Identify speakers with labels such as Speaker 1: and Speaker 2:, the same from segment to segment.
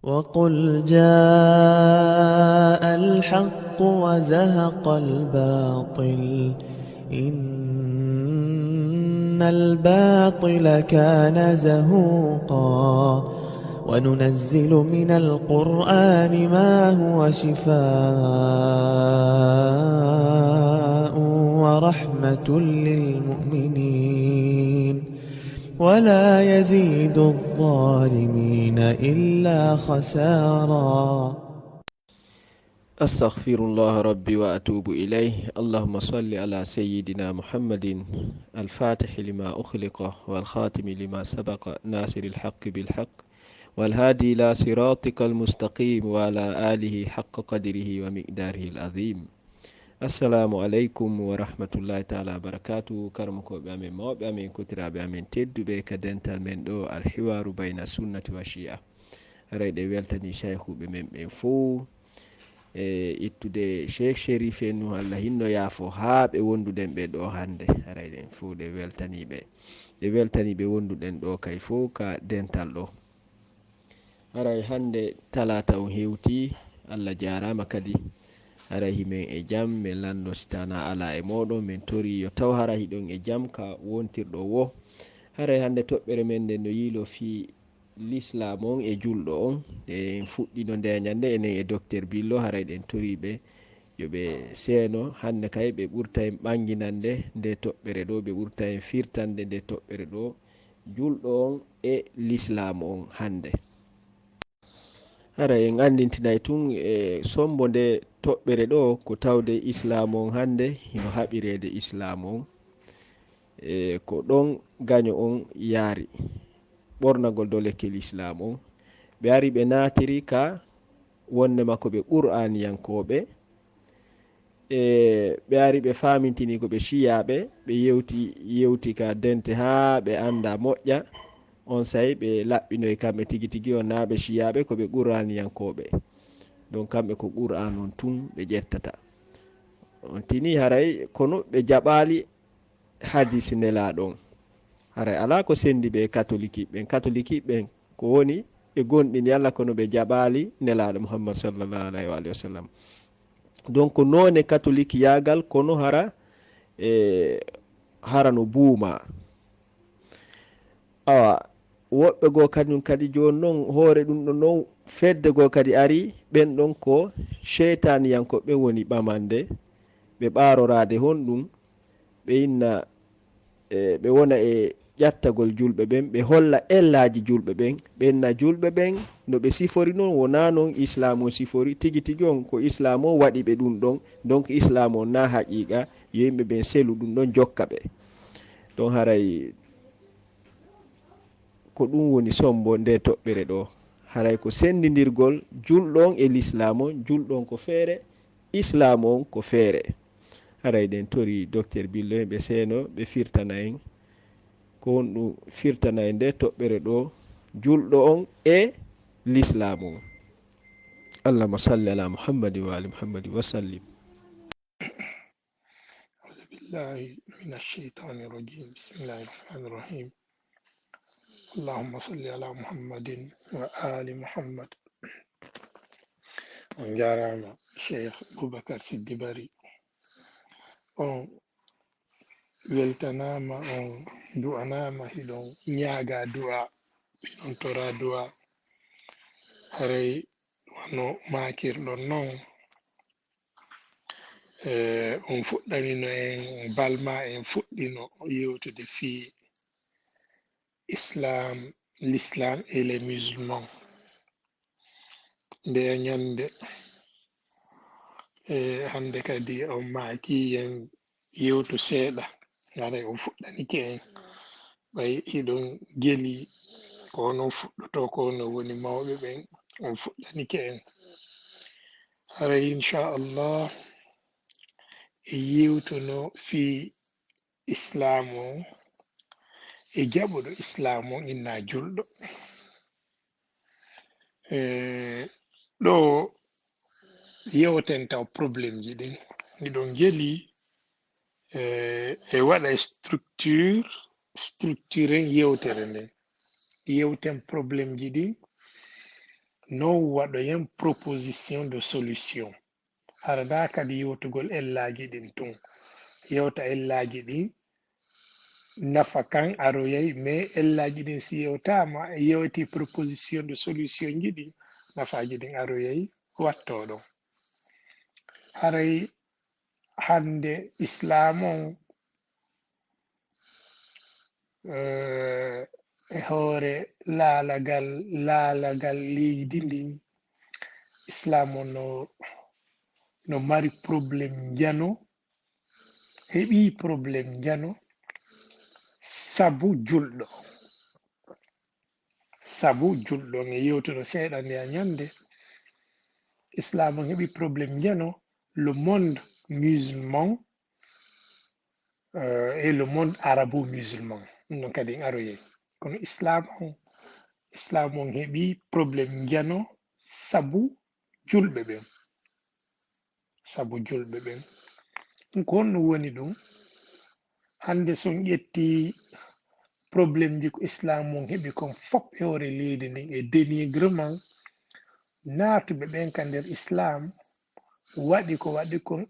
Speaker 1: وقل جاء الحق وزهق الباطل إن الباطل كان زهوقا وننزل من القرآن ما هو شفاء ورحمة للمؤمنين ولا يزيد الظالمين إلا خسارا.
Speaker 2: أستغفر الله ربي وأتوب إليه. اللهم صل على سيدنا محمد الفاتح لما أخلق والخاتم لما سبق ناصر الحق بالحق والهادي إلى صراطك المستقيم وعلى آله حق قدره ومقداره العظيم. السلام عليكم ورحمة الله تعالى وبركاته. كرمكم بأمين موب بأمين كترى بأمين تد بك دنتال من دو الحوار بين السنة والشيعة رأي دي ويلتني شيخ بمن فو ittude Cheikh Sherif en nu Allah hinno yaafo haa ɓe wonduɗen ɓe ɗo hande arayɗen fuu ɗe weltaniɓe wonduɗen ɗo kay fuu ka dental ɗo aray hande talata on hewti Allah jarama kadi haray himen e jam min lando sitana ala e moɗon min tori yo taw hara hiɗon e jam ka wontirɗo wo haray hande toɓɓere men nde no yilo fi l'islam on e julɗo on en fuɗɗino nde nyande enen e docteur Billo haray ɗen toriɓe yoɓe seeno hande kay ɓe ɓurta en ɓanginande nde toɓɓere ɗo ɓe ɓurta en firtande nde toɓɓere ɗo julɗo on e l'islam on hande haray en andintinay tun e sombo nde toɓɓere ɗo ko tawde islam on hande hino haɓirede islam on ko ɗon gaño on yaari ɓornagol dow lekkel islam on ɓe ari ɓe natiri ka wonde makko ɓe qur'aniyankoɓe ɓe ari ɓe famintini ko ɓe shiyaɓe ɓe yewti ka dente ha ɓe anda moƴƴa on say ɓe laɓɓinoy kamɓe tigi tigi on naɓe shiyaɓe ko ɓe qur'aniyankoɓe donc kamɓe ko qur'an on tun ɓe ƴettata on tini haray kono ɓe jaɓali hadis nelaɗon haray ala ko sendi ɓe catholique ɓen ko woni ɓe gonɗini Allah kono ɓe jaɓali nelaɗo Muhammad sallallahu alaihi wa sallam donc none catholique yagal kono hara no buuma awa woɓɓe go kadum kadi joni non hoore ɗum ɗo non fedde go kadi ari ɓen ɗon ko cheytaniyankoɓe woni ɓamande ɓe ɓarorade honɗum ɓe inna ɓe wona e ƴattagol julɓe ɓen ɓe holla ellaji julɓe ɓen ɓenna julɓe ɓen no ɓe sifori noon wona noon islam o sifori tigi tigi on ko islam o waɗi ɓe ɗum ɗon donc islam o na haqiqa yo yimɓe ɓen selu ɗum ɗon jokka ɓe ɗon haray ko ɗum woni sombo nde toɓɓere ɗo haray ko sendidirgol julɗo on e l'islam on julɗo on ko feere islam on ko feere haray ɗen tori docteur Billo en ɓe seeno ɓe firtana en ko honɗum firtana e nde toɓɓere ɗo julɗo on e l'islam on. Allahumma salli ala Muhammadin wa ali Muhammadin wa sallim.
Speaker 3: أعوذ بالله من الشيطان الرجيم بسم الله الرحمن الرحيم اللهم صل على محمد وآل محمد on jarama Cheikh Boubacar Siddi Bari on weltanama on du'anama hiɗon ñaaga du'a hiɗon tora du'a haray wano makirɗon non on fuɗɗanino en balma en fuɗɗino yewtude fi l'islam et les musulmans nde ñande hande kadi on maki en yewtu seeɗa haray on fuɗɗanike en ɓay iɗon geli ko onon fuɗɗoto ko no woni mawɓe ɓen on fuɗɗanike en haray inchallah e yewtuno fi islam o e jaɓuɗo islam o inna julɗo ɗo yewten taw probléme ji ɗin iɗon geli e waɗa structure yewtere nden yewten probléme ji ɗin non waɗoyen proposition de solution. Harda kadi yewtugol ellaji ɗin tun yewta ellaji ɗin nafa kan aroyay mais ellaji ɗin si yewtama yewti proposition de solution ji ɗin nafaji ɗin aroyay watto ɗon. Haray hande islam on e hoore laalagal leydi ndin islam on no mari probléme jano heɓi probléme jano sabu julɗo nge yewtuno seeɗa nde a ñande islam on heɓi probléme jano le monde musulman et le monde arabo-musulman non kadi aroyay kono islam on heɓi probléme jano sabu julɓe ɓen ɗum ko honno woni ɗum hande son ƴetti probléme ji ko islam on heɓi kon fof e hoore leydi ndin e dénigrement naatuɓe ɓen ka nder islam waɗi ko waɗi kon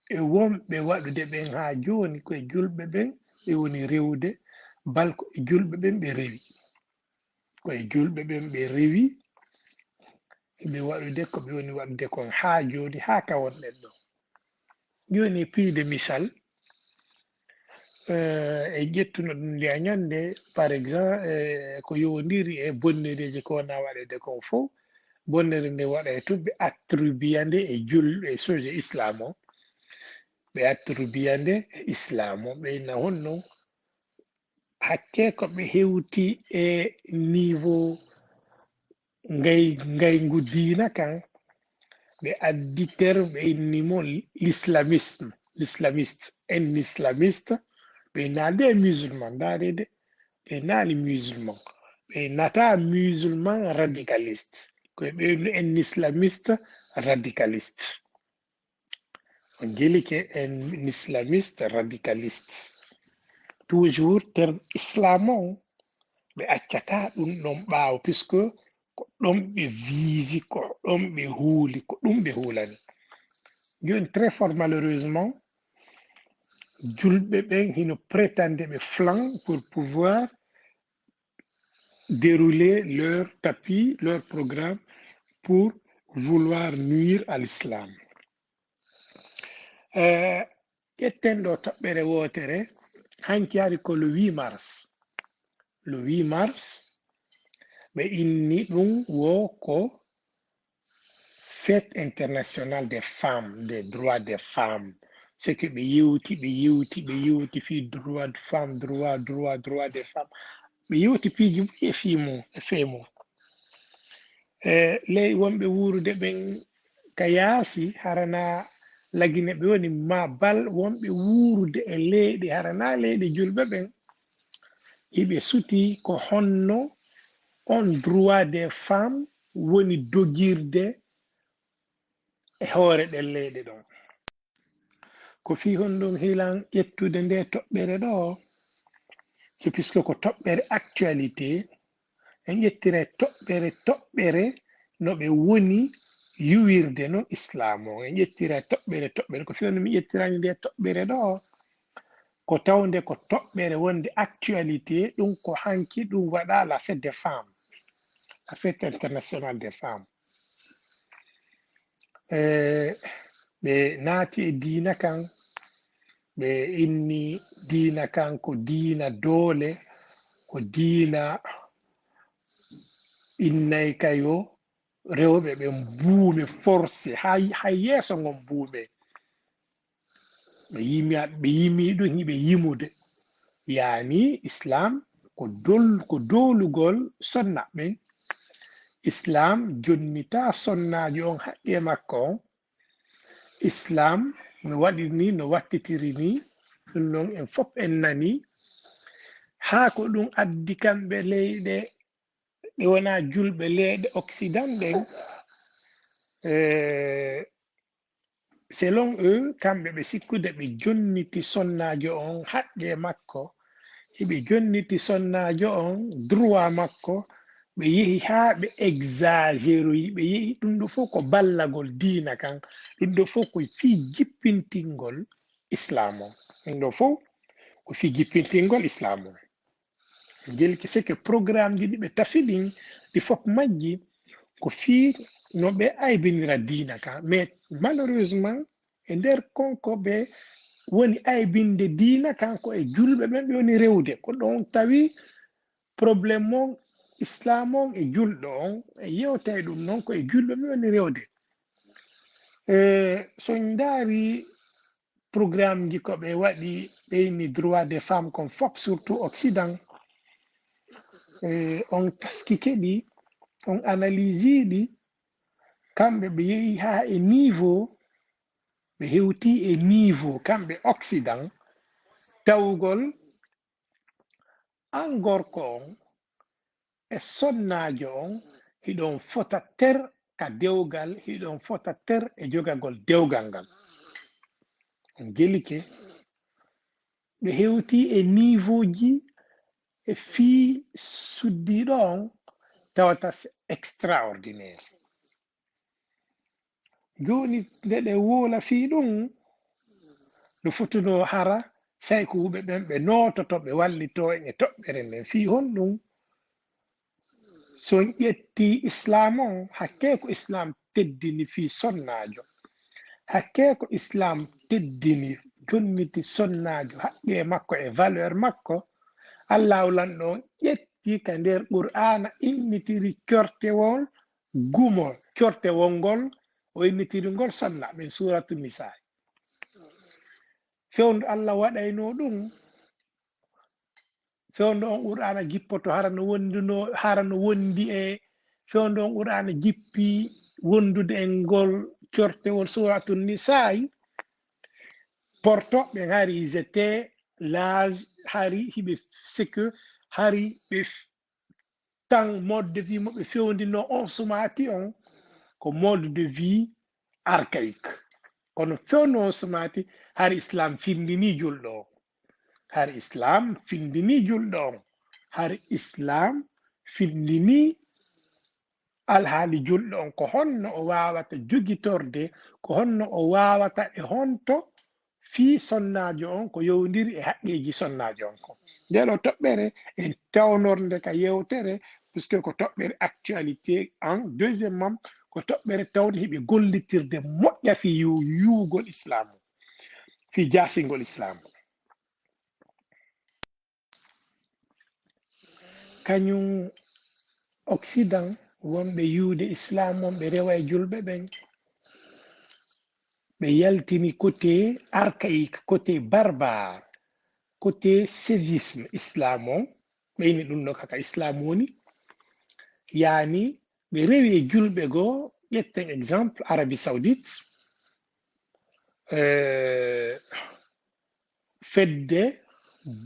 Speaker 3: e wonɓe waɗude ɓen haa joni koye julɓe ɓen ɓe woni rewde balko e julɓe ɓen ɓe rewi ɓe waɗude ko ɓe woni waɗude kon haa joni haa ka wonɗen ɗo joni piide misal e ƴettuno ɗum nde a ñande par exemple ko yowndiri e bonnereji ko wona waɗede kon fof bonnere nde waɗa e tun ɓe attribuyande e julɓe e soje islam o ɓe attribuyande e islam o ɓeyna honno hakke ko ɓe hewti e niveau ngaygu diina kan ɓe addi terme ɓe innimo l'islamiste ɓe naalde e musulman darede ɓe naali musulman ɓe nata musulman radicaliste koye ɓeynu en islamiste radicaliste on jelike en islamiste radicaliste toujours terme islam on ɓe accata ɗum ɗon ɓaawo puisque ko ɗon ɓe visi ko ɗon ɓe huuli ko ɗum ɓe hulani joni très fort malheureusement julɓe ɓen hino prétendre ɓe flanc pour pouvoir dérouler leur tapis leur programme pour vouloir nuire à l'islam ƴetten ɗo toɓɓere wotere hanki ari ko le 8 mars ɓe inni ɗum wo ko fête internationale des femmes des droits des femmes c'est que ɓe yewti fi droit de femme droit des femmes ɓe yewti piiji e feemo ley wonɓe wuurude ɓen ka yaasi harana lagine ɓe woni ma bal wonɓe wuurude e leyɗe harana leyɗe julɓe ɓen iɓe suti ko honno on droit des femmes woni dogirde e hoore ɗen leyɗe ɗon ko fi honɗum hilan ƴettude nde toɓɓere ɗo c'est puisque ko toɓɓere actualité en ƴettira toɓɓere no ɓe woni yuwirde no islam o en ƴettira toɓɓere ko fi honno mi ƴettirani nde toɓɓere ɗo ko tawde ko toɓɓere wonde actualité ɗum ko hanki ɗum waɗa la fête des femmes la fête internationale des femmes ɓe naati e diina kan ɓe inni diina kan ko diina doole ko diina innay kayo rewɓe ɓe mbuume forcé hay yeeso ngon mbuume ɓe yimi ɗum hiɓe yimude yaani islam ko doolugol sonna ɓen islam jonnita sonnaji on haqqe makko on islam no waɗi ni no wattitiri ni ɗum noon en fof en nani haa ko ɗum addi kamɓe leyɗe ɗe wona julɓe leyɗe occident ɗen selon eux kamɓe ɓe sikkude ɓe jonniti sonnajo on haqqe makko heɓe jonniti sonnajo on droit makko ɓe yehi haa ɓe exagéroyi ɓe yehi ɗum ɗo fof ko ballagol diina kan ɗum ɗo fof ko fii jippintingol islam o ɗum ɗo fof ko fii jippintingol islam o gelki seke programme ji ɗi ɓe tafi ɗin ɗi fof majji ko fii no ɓe aybinira diina kan mais malheureusement e nder konko ɓe woni aybinde diina kan ko e julɓe ɓen ɓe woni rewde ko ɗon tawi probléme on islam on e julɗo on e yewtay ɗum noon ko e julɓe ɓe woni rewde so ndaari programme ji ko ɓe waɗi ɓeyni droit des femmes comme fof surtout occident on taskike ɗi on analyse ɗi kamɓe ɓe yehi haa e niveau ɓe hewti e niveau kamɓe occident tawgol an gorko on e sonnajo on hiɗon fota ter ka dewgal hiɗon fota ter e jogagol dewgal ngal on gelike ɓe hewti e niveau ji e fii suddiɗo on tawata extraordinaire joni nde ɗe wola fii ɗum no fotuno hara sai ko huɓe ɓen ɓe nototo ɓe wallito e toɓɓere nden fii honɗum so on ƴetti islam on hakke ko islam teddini fii sonnajo hakke ko islam teddini jonniti sonnajo haqqe makko e valeur makko allah lanɗo ƴetti ka nder qur'ana innitiri cortewol gumo cortewol ngol o innitiri ngol sonna ɓen suratu nisa fewndu allah waɗayno ɗum fewndu on qur'ana jippoto hara no wondi e fewndu on qur'ana jippi wondude e ngol cortewol suratu nisa'i porto ɓen hari ils étaient l'âge hari hiɓe seke hari ɓe tan mode de vie maɓɓe fewndino on sumati on ko mode de vie archaïque kono fewno on sumati hari islam findini julɗo o hari islam findini julɗo on hari islam findini alhaali julɗo on ko honno o wawata jogitorde ko honno o wawata e honto fii sonnajo on ko yowdiri e haqqeji sonnajo on ko ndeɗo toɓɓere en tawnorde ka yewtere puisque ko toɓɓere actualité en deuxièmement ko toɓɓere tawde hiɓe gollitirde moƴƴa fi yuugol islam fi jasingol islam kañum occident wonɓe yuude islam on ɓe rewa e julɓe ɓen ɓe yaltini côté archaïque côté barbare côté sévisme islam on ɓeyni ɗum ɗo kaka islam woni yani ɓe rewi e julɓe goo ƴetten exemple arabie saoudite fedde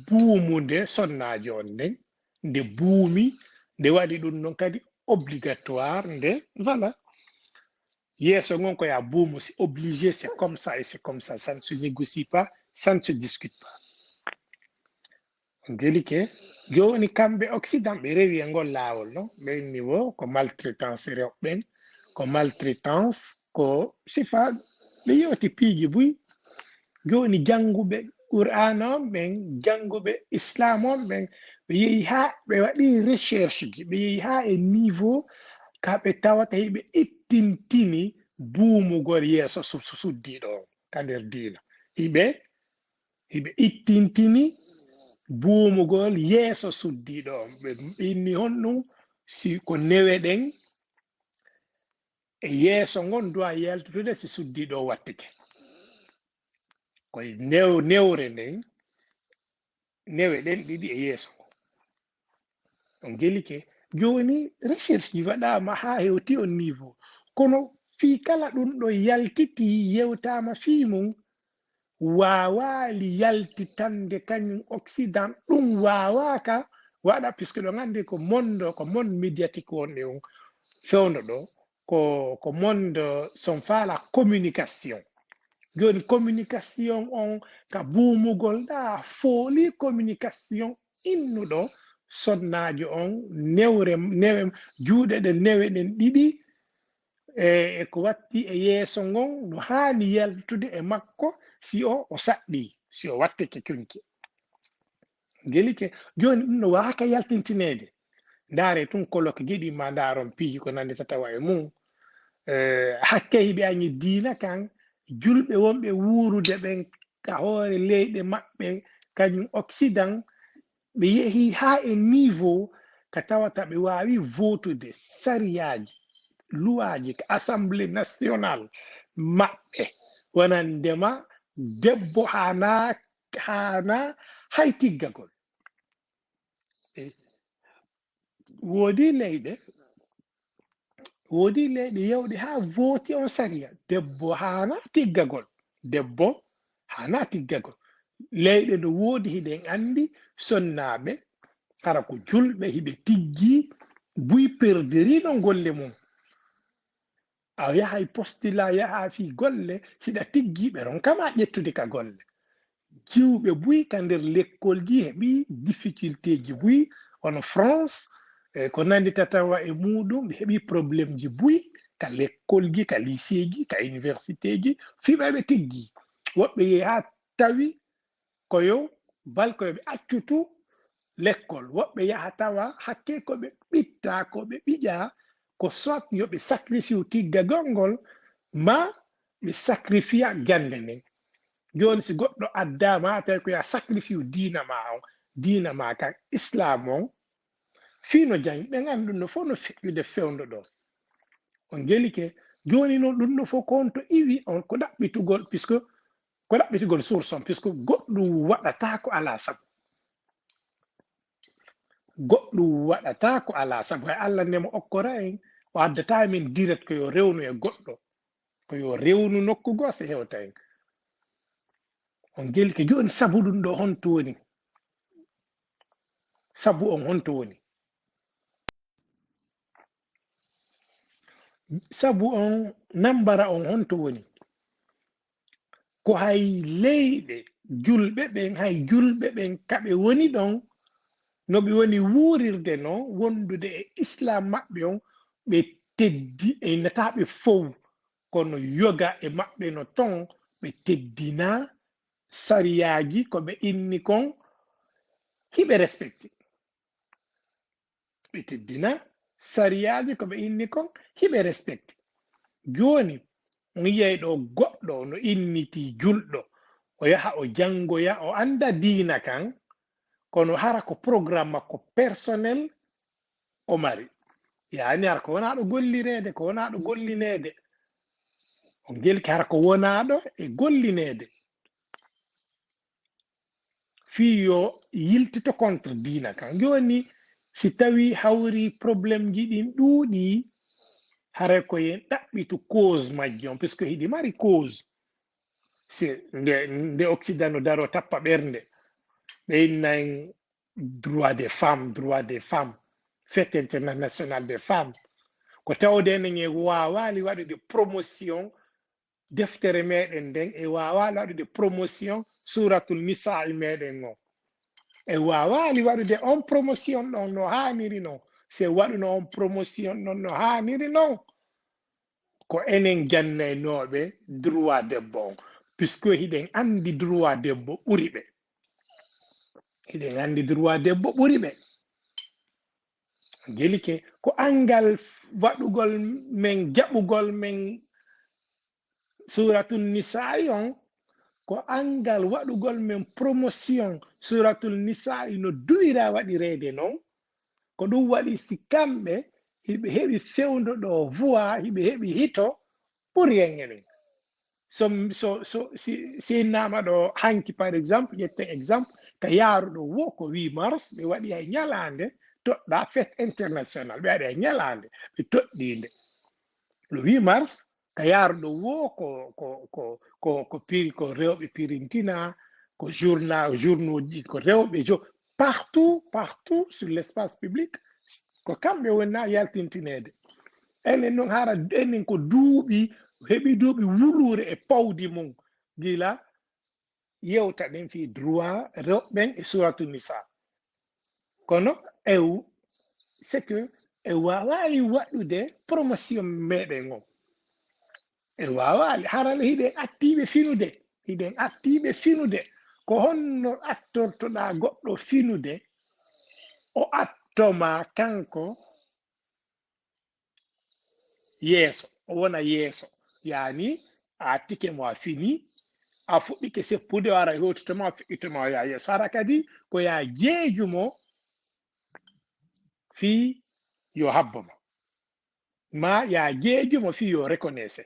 Speaker 3: buumude sonnajo on nden nde buumi nde waɗi ɗum noon kadi obligatoire nde voilà yeeso ngon ko ya buumu c'est obligé c'est comme ça et c'est comme ça ne se négocie pas ça ne se discute pas gelike joni kamɓe occident ɓe rewi e ngol laawol no ɓen niveau ko maltraitance rewɓen ko maltraitance ko sifa ɓe yewti piiji buy joni jannguɓe qur'ana on ɓen jannguɓe islam on ɓen ɓe yehi haa ɓe waɗi recherche ji ɓe yehi haa e niveau ka ɓe tawata hiɓe ittintini buumugol yeeso suddiɗo on ka nder diina hiɓe ittintini buumugol yeeso suddiɗo on ɓe inni honɗum si ko newe ɗen e yeeso ngon duwa yaltude si suddiɗo o wattike koye newre nden newe ɗen ɗiɗi e yeeso ngo on gelike joni recherche ji waɗama ha hewti on niveau kono fii kala ɗum ɗo yaltiti yewtama fii mum wawali yaltitande kañum occident ɗum wawaka waɗa puisque ɗo gandi ko monde médiatique wonɗe on fewno ɗo ko monde son fa la communication joni communication on ka buumugol ɗa fooli communication innuɗo sonnajo on newe juuɗe ɗe newe ɗen ɗiɗi e ko watti e yeeso ngon no haani yaltude e makko si o saɗɗi si o wattake konki gelike joni ɗum no waaka yaltintinede ndaare tun koloke giɗi ma ndaaron piiji ko nande tatawa e mum hakke hiɓe añi diina kan julɓe wonɓe wuurude ɓen ka hoore leyɗe maɓɓe kañum occident ɓe yehi ha e niveau ka tawata ɓe wawi votude sariyaji luwaji ka assemblée nationale maɓɓe wonandema debbo hana hay tiggagol woodi leyɗe yewɗe ha voti on sariya debbo hana tiggagol leyɗe no woodi hiɗen andi sonnaɓe kara ko julɓe hiɓe tiggi buy perderi no golle mum a yahay postula yaha fi golle siɗa tiggiɓe ron kama ƴettude ka golle jiwɓe buy ka nder lekkolji heɓi difficulté ji buy hono France ko nandi tatawa e muɗum ɓe heɓi probléme ji buy ka lekkolji ka lycée ji ka université ji fiɓeɓe tiggi woɓɓe yehi ha tawi koyo balkoɓe accutu l'école woɓɓe yaha tawa hakke koɓe ɓitta koɓe ɓiƴa ko soit yoɓe sacrifie tiggagol ngol ma ɓe sacrifia jande nden joni si goɗɗo addama tawi ko ya sacrifie diina ma kan islam on fino jang ɓe gandu no fof no feƴƴude fewndo ɗo on gelike joni noon ɗum no fof ko on to iwi on ko ɗaɓɓitugol puisque ko ɗaɓɓitugol source on puisque goɗɗum waɗata ko ala sabu hay Allah ndemo okkora en o addata min direct ko yo rewnu e goɗɗo ko yo rewnu nokku goo so hewta en on gelike joni sabu ɗum ɗo honto woni sabu on honto woni sabu on nambara on honto woni ko hay leyɗe julɓe ɓen kaɓe woni ɗon no ɓe woni wuurirde no wondude e islam maɓɓe on ɓe teddi e nataɓe fow kono yoga e maɓɓe no ton ɓe teddina sariyaji ko ɓe inni kon hiɓe respecté ɓe teddina sariyaji ko ɓe inni kon hiɓe respecté joni on yiyay ɗo goɗɗo no inniti julɗo o yaha o jangoya o anda diina kan kono hara ko programme makko personnel o mari yani hara ko wonaɗo gollirede ko wonaɗo gollinede on gelki hara ko wonaɗo e gollinede fi yo yiltito contre diina kan joni si tawi hawri probléme ji ɗin ɗuuɗi hara ko yen ɗaɓɓitu cause majji on puisque hiɗi mari cause si nde occident no daro tappa ɓernde ɓe innayi droit des femmes fête internationale des femmes ko tawdenen e wawali waɗude promotion deftere meɗen nden e wawali waɗude promotion suratul nisa meɗen o e wawali waɗude on promotion ɗon no haniri non se waɗuno on promotion ɗon no haniri non ko enen jannaynoɓe droit debbo on puisque hiɗen andi droit debbo ɓuri ɓe gelike ko angal waɗugol men jaɓugol men suratul nisa'i on ko angal waɗugol men promotion suratul nisa'i no duwira waɗirede non ko ɗum waɗi si kamɓe hiɓe heɓi fewndo ɗo voix hiɓe heɓi hito ɓuri en enen si nama ɗo hanki par exemple ƴetten exemple ka yaaruɗo wo ko 8 mars ɓe waɗi hay ñalande toɗɗa fête international ɓe waɗi hay ñalande ɓe toɗɗinde le 8 mars ka yaaruɗo wo ko piri ko rewɓe pirintina ko journaux ji ko rewɓe partout sur l'espace public ko kamɓe wonna yaltintinede enen noon hara enen ko duuɓi heɓi duuɓi wulure e pawdi mum gila yewta ɗen fi droit rewɓen e suratul nisa kono c'est que e waawai waɗude promotion meɗen o e waawali harala hiɗen attiɓe finude ko honno attortoɗa goɗɗo finude o attoma kanko yeeso o wona yeeso yani a attike mo a fini a fuɗɗike seppude o ara hewtitoma o fiɗɗitoma o yaha yeeso hara kadi ko ya jeejumo fi yo habboma ma ya jeejumo fi yo reconnaisse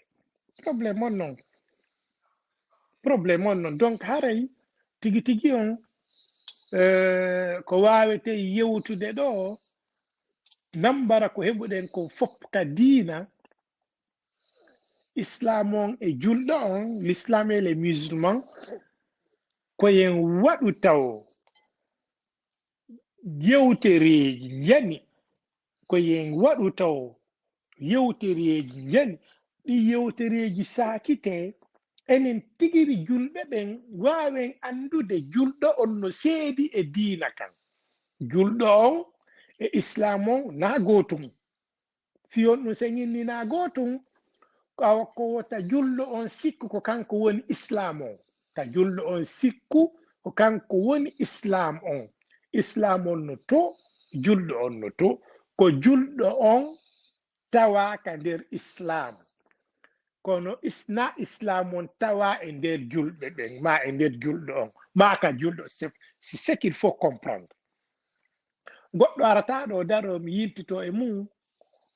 Speaker 3: probléme on noon donc haray tigi tigi on ko wawete yewtude ɗo nambara ko heɓuɗen ko fof ka diina islam on e julɗo on l'islam et les musulmans koyen waɗu taw yewtereji jani koyen waɗu taw yewtereji jani ɗi yewtereji sakite enen tigiri julɓe ɓen wawen andude julɗo on no seedi e diina kan julɗo on e islam on na gotum fiyon ɗum señinni na gotum ko wota julɗo on sikku ko kanko woni islam on ta julɗo on sikku ko kanko woni islam on no to julɗo on no to ko julɗo on tawaka nder islam kono isna islam on tawa e nder julɓe ɓen ma e nder julɗo on ma ka julɗo c'est ce qu'il faut comprendre goɗɗo arata ɗo daro mi yiltito e mum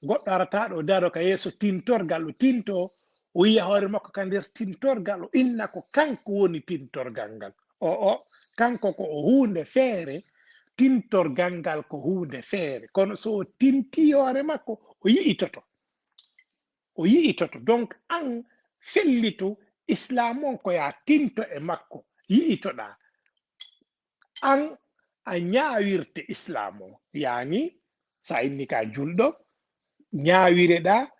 Speaker 3: goɗɗo arata ɗo daro ka yeeso tintorgal o tinto o yiya hoore makko ka nder tintorgal o inna ko kanko woni tintorgal ngal kanko ko o hunde feere tintorgal ngal ko hunde feere kono so o tinti hoore makko o yi'itoto donc an fellitu islam on ko ya tinto e makko yi'itoɗa an a ñaawirte islam o yani sa inni ka julɗo ñaawireɗa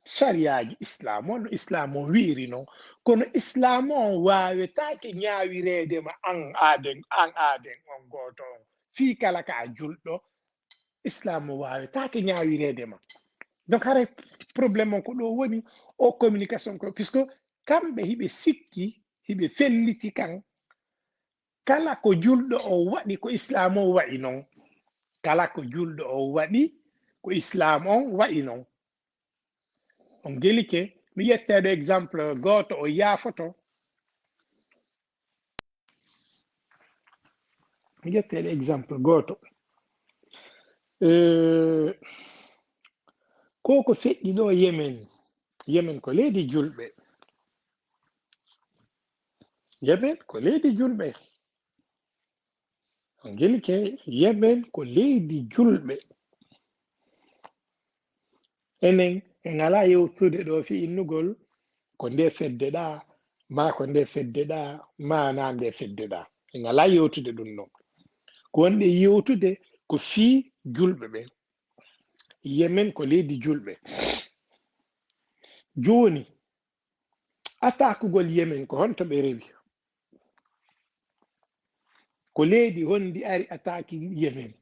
Speaker 3: sariyaji islam o no islam o wiiri noon kono islam on wawetake ñaawiredema an aaden on goto on fii kala ka julɗo islam o wawetake ñaawiredema donc haray probléme on ko ɗo woni o communication ko puisque kamɓe hiɓe sikki hiɓe felliti kan kala ko julɗo o waɗi ko islam o waɗi noon kala ko julɗo o waɗi ko islam on waɗi noon on gelike mi ƴetteɗo exemple goto o yaafoto mi ƴetteɗo exemple goto ko feƴƴi ɗo yemen ko leydi julɓe yemen ko leydi julɓe on gelike yemen ko leydi julɓe enen en ala yewtude ɗo fi innugol ko nde feddeɗa ma ko nde feddeɗa ma na nde feddeɗa en ala yewtude ɗum ɗon ko wonɗe yewtude ko fi julɓe ɓen yemen ko leydi julɓe joni atakugol yemen ko honto ɓe rewi ko leydi hondi ari ataki yemen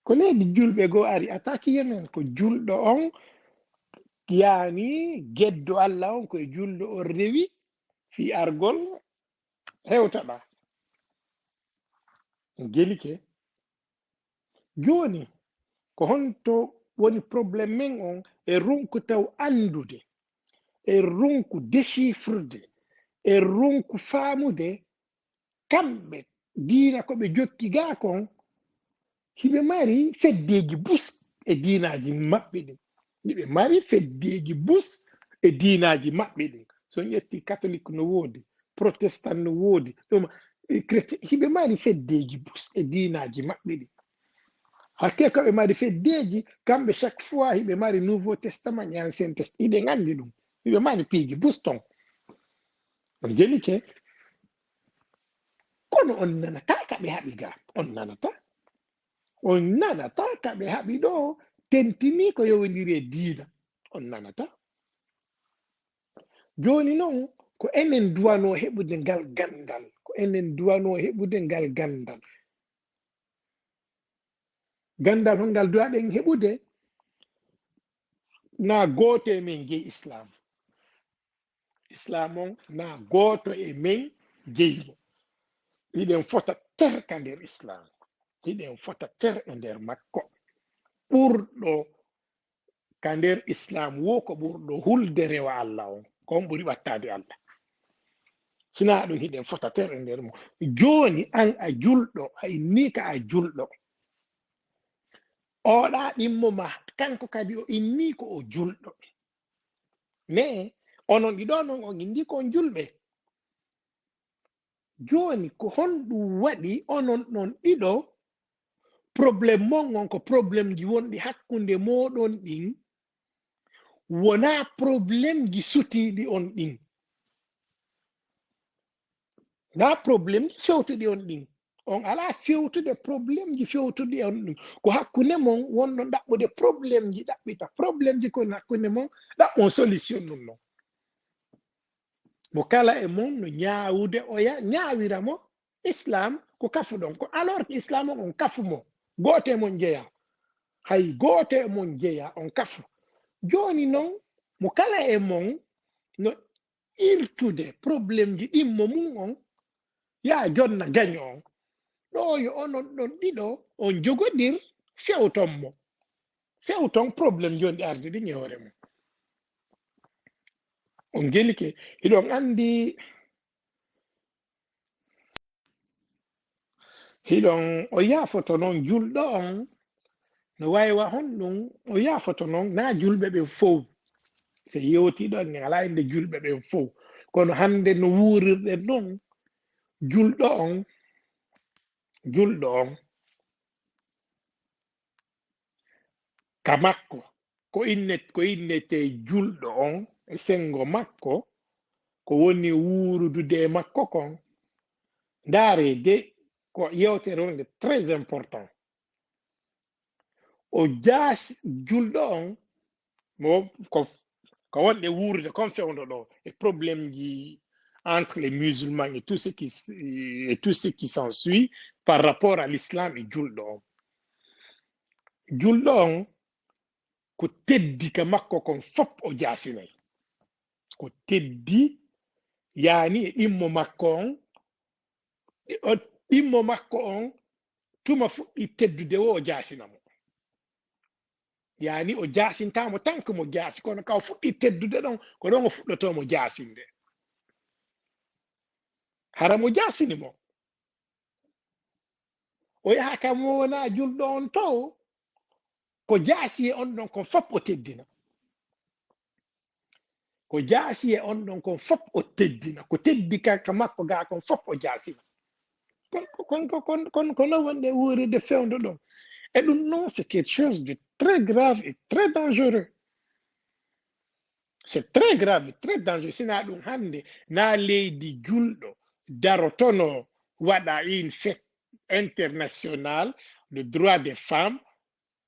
Speaker 3: ko leydi julɓe goo ari ataki yemen ko julɗo on yani geddo Allah on koye julɗo on rewi fi argol hewtaɗa gelike joni ko honto woni probléme men on e ronku taw andude e ronku déchiffrede e ronku faamude kamɓe diina ko ɓe jokki ga kon hiɓe mari feddeji bus e diinaji maɓɓe ɗin hiɓe mari feddeji bus e diinaji maɓɓe ɗin so ƴetti catholique no woodi protestant no woodi ɗum chrétien hiɓe mari feddeji bus e diinaji maɓɓe ɗin hakke koɓe mari feddeji kamɓe chaque fois hiɓe mari nouveau testament e ancien testament hiɗen andi ɗum hiɓe mari piiji bus ton on gelike kono on nanata kaɓe haɓi ga on nanata kaɓe haɓi ɗo tentini ko yowndiri e diina on nanata joni noon ko enen duwano heɓude ngal gandal ko enen duwano heɓude ngal gandal gandal hongal duwaɗen heɓude na gooto e men jeyi islam on na gooto e men jeyimo. Hiɗen fota terka nder islam, hiɗen fota ter e nder makko. ɓurɗo ka nder islam wo ko ɓurɗo hulde rewa Allah on, kon ɓuri ɓattade Allah. Sina ɗum hiɗen fota ter e nder mo. Joni an a julɗo, a inni ka a julɗo, oɗa ɗimmo ma kanko kadi o inni ko o julɗo. Ne onon ɗiɗo non on indi ko on julɓe. Joni ko honɗum waɗi onon ɗon ɗiɗo probléme mon on ko probléme ji wonɗi hakkunde moɗon ɗin wona probléme ji sutiɗi on ɗin, na probléme ji fewtuɗi on ɗin. On ala fewtude probléme ji fewtuɗi on ɗin, ko hakkunde mon wonno ɗaɓɓude probléme ji, ɗaɓɓita probléme ji kon hakkunde mon, ɗaɓɓon solution ɗum non. Mo kala e mon no ñaawude oya ñaawira mo islam ko kafuɗon ko, alors que islam on kafu mo gooto e mon jeeya, hay gooto e mon jeeya on kafu. Joni noon mo kala e mon no irtude probléme ji ɗimmo mum on ya jonna gaño on. Ɗo yo onon ɗon ɗiɗo on jogodir fewton probléme joni ɗi ardi ɗin e hoore mum. On gelike hiɗon andi hiɗon o yaafoto noon julɗo on no waywa honɗum o yaafoto noon na julɓe ɓen fof, so yewtiɗon ni ala inde julɓe ɓen fof, kono hande no wuurirɗen noon julɗo on ka makko ko innete julɗo on e sengo makko ko woni wuurudude e makko kon, ndaare de ko yewtere wonde très important. O jaasi julɗo on mo ko wonɗe wuurude kon fewndo ɗo e probléme ji entre les musulmans et tout ce qui s'ensuit par rapport à l'islam e julɗo on. Julɗo on ko teddi ka makko kon fop o jaasinay, ko teddi yaani e ɗimmo makko on tuma fuɗɗi teddude o jaasinamo, yaani o jaasintamo tan ko mo jaasi, kono ka o fuɗɗi teddude ɗon ko ɗon o fuɗɗotomo jaasinde. hara mo jaasini mo o yaha kam mo wona julɗo on to ko jaasi e on ɗon kon fop o teddina, ko jaasi e on ɗon kon fop o teddina, ko teddi ka makko ga kon fop o jaasina. kono wonɗe wuuride fewndo ɗon e ɗum noon c'est quelque chose de très grave et très dangereux. C'est très grave et très dangereux. Sina ɗum hande na leydi julɗo darotono waɗa une fête internationale de droit des femmes,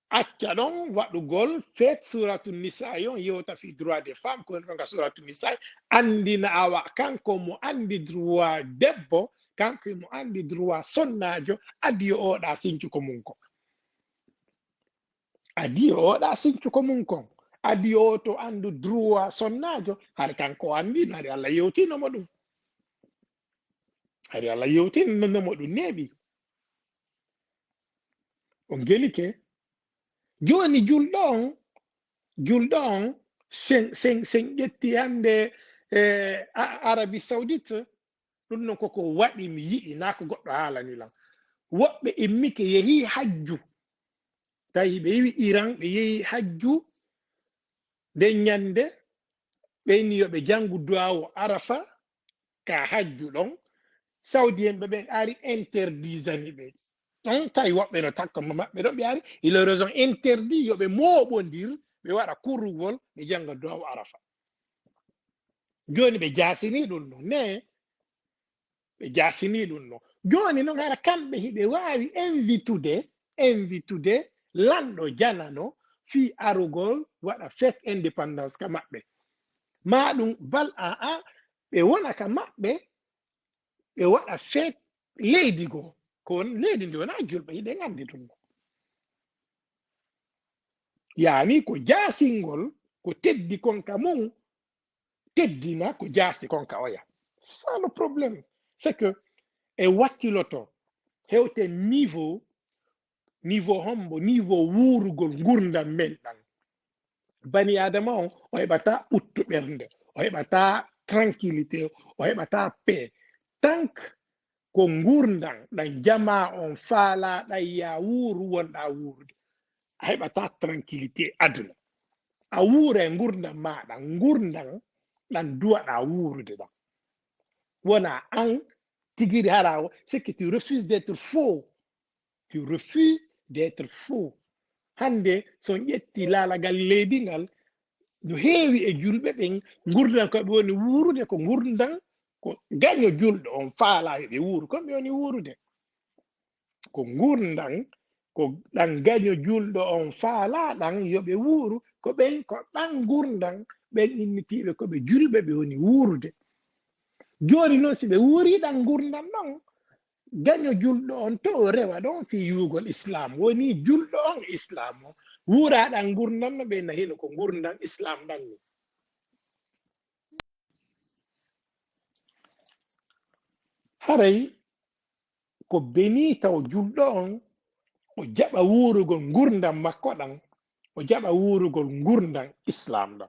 Speaker 3: acca ɗon waɗugol fête suratu nisa on yewta fi droit des femmes ko ɗonga suratu nisa, andina awa kanko mo andi droit debbo, kanko mo andi droit sonnajo, adi yo oɗa sincuko mum kon, adi yo oɗa sincuko mum kon, adi yo to andu droit sonnajo, har kanko andi no hari Allah yewtinomo ɗum, hari Allah yewtinomo ɗum neeɓi. On gelike joni julɗo on sen ƴetti hande Arabie Saoudite, ɗum non koko waɗi mi yiɗi na ko goɗɗo haalani lam, woɓɓe immike yehi hajju, tawi ɓe yehi Iran ɓe yehi hajju, nden ñande ɓeyni yoɓe jangu duwawo arafa ka hajju ɗon, saudi en ɓe ari interdisani ɓe ɗon, tawi woɓɓe no takkanmo maɓɓe ɗon ɓe ari il est raison interdit yoɓe moɓodir ɓe waɗa kurugol ɓe janga duwawo arafa. Joni ɓe jasini ɗum ɗon ne, ɓe jasini ɗum ɗon. Joni noon hara kamɓe hiɓe wawi invitude lanɗo janano fi arugol waɗa fête indépendance ka maɓɓe, ma ɗum bal ɓe wona ka maɓɓe ɓe waɗa fête leydi goo, ko leydi ndi wona julɓe hiɗen andi ɗum ɗon. yani ko jaasingol ko teddi konka mum teddina ko jaasi konka oya. C'est ça le problème. C'est que e wakkiloto hewte niveau hombo niveau wuurugol gurdam men ɗan bani adama on o heɓata ɓuttu ɓernde o heɓata tranquillité o heɓata paix tank ko gurdam ɗan jama on faala ɗan ya wuuru wonɗa wuurde a heɓata tranquillité aduna a wuura e gurdam maɗa gurdam ɗan duwaɗa wuurude ɗan wona an tigiri hara c'est que tu refuses d'être faux. Tu refuses d'être faux. Hande son ƴetti laalagal leydi ngal no heewi e julɓe ɓen gurdam koɓe woni wuurude ko gurdam ko gaño julɗo on faala ɓe wuuru comme ɓe woni wuurude ko gurdam ko ɗan gaño julɗo on faala ɗan yoɓe wuuru ko ɓen ko ɗan gurdam ɓen innitiɓe koɓe julɓe ɓe woni wuurude joni noon si ɓe wuuri ɗan gurdam ɗon gaño julɗo on to o rewa ɗon fi yugol islam woni julɗo on islam o wuuraɗan gurdam no ɓe nahino ko gurdam islam ɗan ni haray ko beni taw julɗo on o jaɓa wuurugol gurdam makko ɗan o jaɓa wuurugol gurdam islam ɗan.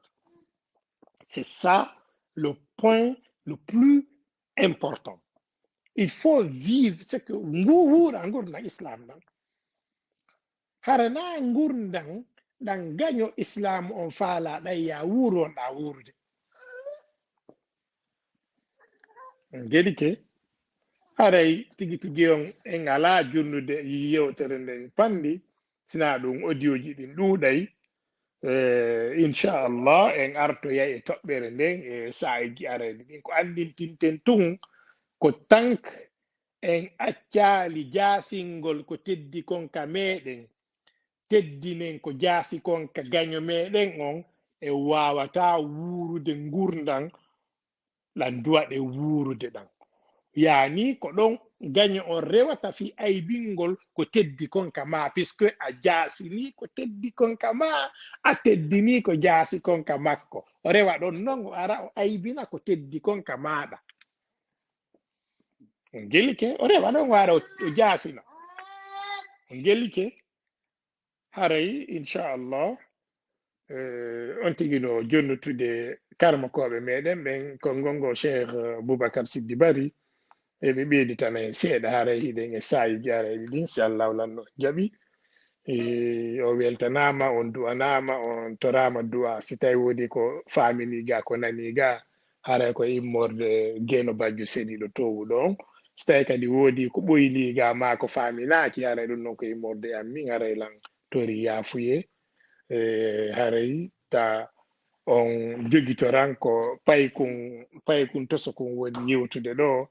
Speaker 3: C'est ça le point le plus important. Il faut vivre ce que wuura gurdam islam ɗan harana gurdam ɗan gaño islam on faala ɗan ya wuuru wonɗa wuurude geɗi ke haray tigi tigi on en ala junnude yewtere nden pandi sina ɗum audio ji ɗin ɗuuɗay inchallah en artoya e toɓɓere nden e saaji arayde ɗin ko andintinten tun ko tank en accali jaasingol ko teddi konka meɗen teddinen ko jaasi konka gaño meɗen on e wawata wuurude gurdam ɗan duwaɗe wuurude ɗan yani ko ɗon gaño on rewata fi aybingol ko teddi konka ma puisque a jaasini ko teddi konka ma a teddini ko jaasi konka makko o rewa ɗon non o ara o aybina ko teddi konka maɗa on gelike o rewa ɗon o ara o jaasina on gelike haray inchallah on tigi no jonnutude karmakoɓe meɗen ɓen ko gongo cheikh boubacar siddi bari eɓe ɓeyditana en seeɗa haray hiɗen e sayiji arayɗi ɗin si allah lanno jaɓi o weltanama on du'anama on torama du'a si tawi woodi ko faminiga ko naniga haray ko immorde gueno bajjo seeɗiɗo towuɗo on so tawi kadi woodi ko ɓoyliga ma ko faminaki haray ɗum noon ko immorde am min haray lan tori yaafuye haray ta on jogitoran ko paykun toso kun woni yewtude ɗo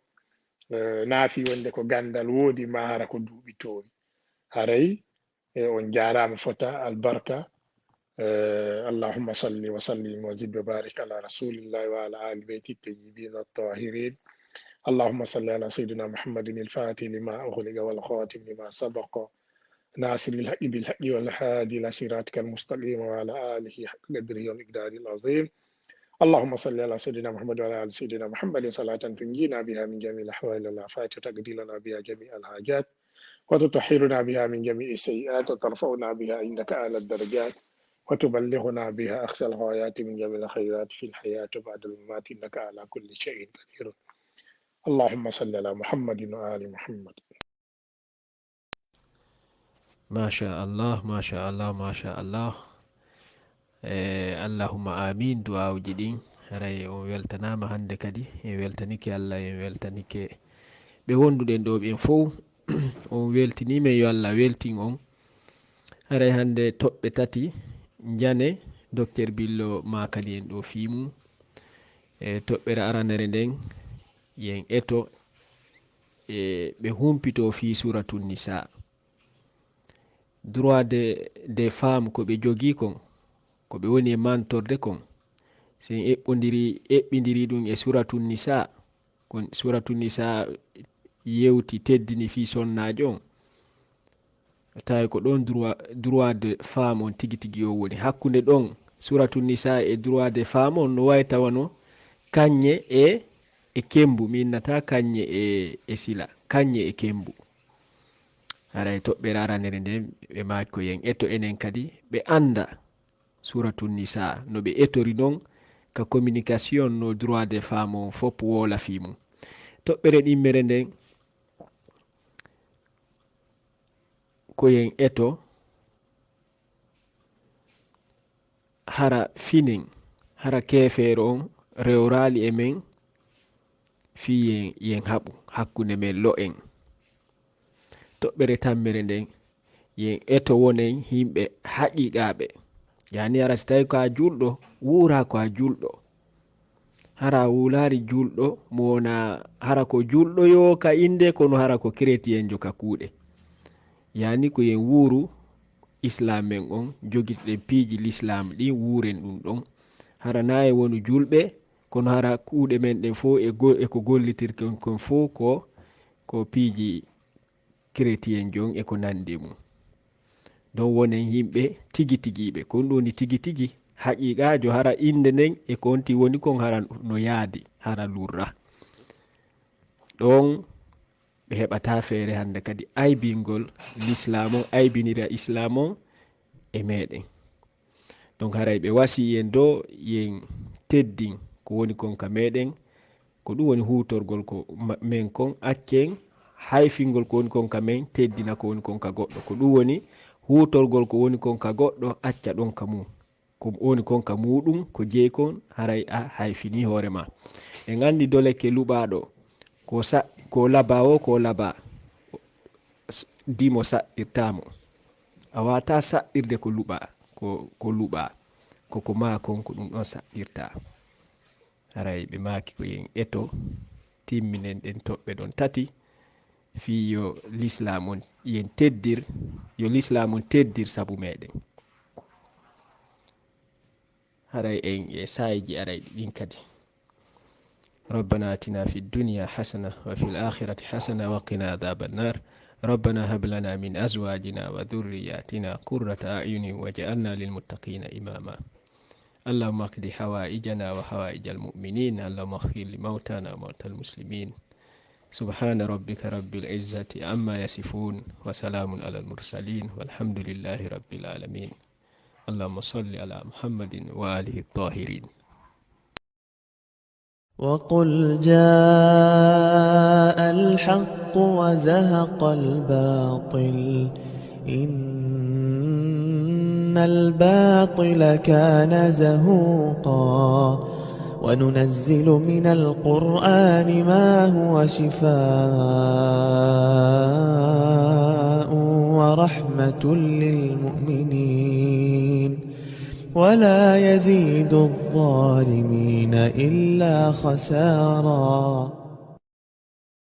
Speaker 3: naafi wonde ko gandal woodi ma hara ko duuɓi towi haray on jarama fota albarka allahumma salli wa sallim wa zid wa barik ala rasulillahi wa ala ali beyti tayyibin at-tahirin اللهم صل على سيدنا محمد الفاتح لما أغلق والخاتم لما سبق ناصر الحق بالحق والهادي إلى صراطك المستقيم وعلى آله حق قدره ومقداره العظيم اللهم صل على سيدنا محمد وعلى آل سيدنا محمد صلاة تنجينا بها من جميع الأحوال والآفات وتقضي لنا بها جميع الحاجات وتطهرنا بها من جميع السيئات وترفعنا بها عندك أعلى الدرجات وتبلغنا بها أقصى الغايات من جميع الخيرات في الحياة وبعد الممات إنك على كل شيء قدير اللهم صل على محمد وآل محمد.
Speaker 2: ما شاء الله ما شاء الله ما شاء الله. اللهم آمين دعاء جدين haray on weltanama hande kadi en weltanike Allah en weltanike ɓe wonduɗen ɗo ɓen fof on weltinimen yo Allah weltin on haray hande toɓɓe tati jane docteur Billo makani en ɗo fimu toɓɓere aranere nden yen eto ɓe humpito fi suratul nisa droit des femmes ko ɓe jogi kon ko ɓe woni e mantorde kon sen eɓɓidiri ɗum e suratul nisa kon suratul nisa yewti teddini fi sonnajo on tawi ko ɗon droit de femme on tigi tigi o woni hakkunde ɗon suratu nisa e droit de femme on no wawi tawano kanye e kembu mi innata kanye e sila kanye e kembu aray toɓɓere aranere nden ɓe makko yen eto enen kadi ɓe anda suratu nisa no ɓe etori non ka communication no droit de femme on fop wola fi mum toɓɓere ɗimmere nden koyen eto hara finin hara kefere on rewrali e men fi yen haɓu hakkunde men lo en toɓɓere tammere nden yen eto wonen himɓe haqiqaɓe yani ara so tawi ko a julɗo wura ko a julɗo hara wulari julɗo mo wona hara ko julɗo yo ka inde kono hara ko chrétien jo ka kuuɗe yani ko yen wuru islam men on jogitɗen piiji l'islam ɗi wuren ɗum ɗon hara nayi wonu julɓe kono hara kuuɗe men ɗen fo e ko gollitirken kon fo ko piiji chrétien jon e ko nandi mum don wonen yimɓe tigi tigiɓe kon ɗoni tigi tigi haqiqajo hara inde nden e konti woni kon hara no yaadi hara lurra ɗon ɓe heɓata feere hande kadi aybingol l'islam on aybinira islam on e meɗen donc haray ɓe wasi yen do yen teddin ko woni kon ka meɗen ko ɗum woni hutorgol ko men kon accen hayfingol ko woni kon ka men teddina ko woni kon ka goɗɗo ko ɗum woni hutorgol ko woni kon ka goɗɗo acca ɗon ka mum ko woni kon ka muɗum ko jeey kon haray a hayfini hoorema en andi doleke luɓaɗo ko laba o ko laba dimo saɗɗirtamo a wata saɗɗirde ko luɓa ko luɓa koko ma kon ko ɗum ɗon saɗɗirta haray ɓe maki ko yen eto timminen ɗen toɓɓe ɗon tati fi yo l'islam on yen teddir yo l'islam on teddir sabu meɗen haray en e sayji aray ɗin kadi ربنا آتنا في الدنيا حسنة وفي الآخرة حسنة وقنا عذاب النار ربنا هب لنا من أزواجنا وذرياتنا قرة أعين واجعلنا للمتقين إماما اللهم اقض حوائجنا وحوائج المؤمنين اللهم اغفر لموتانا وموتى المسلمين سبحان ربك رب العزة عما يصفون وسلام على المرسلين والحمد لله رب العالمين اللهم صل على محمد وآله الطاهرين
Speaker 1: وقل جاء الحق وزهق الباطل إن الباطل كان زهوقا وننزل من القرآن ما هو شفاء ورحمة للمؤمنين ولا يزيد الظالمين إلا خسارا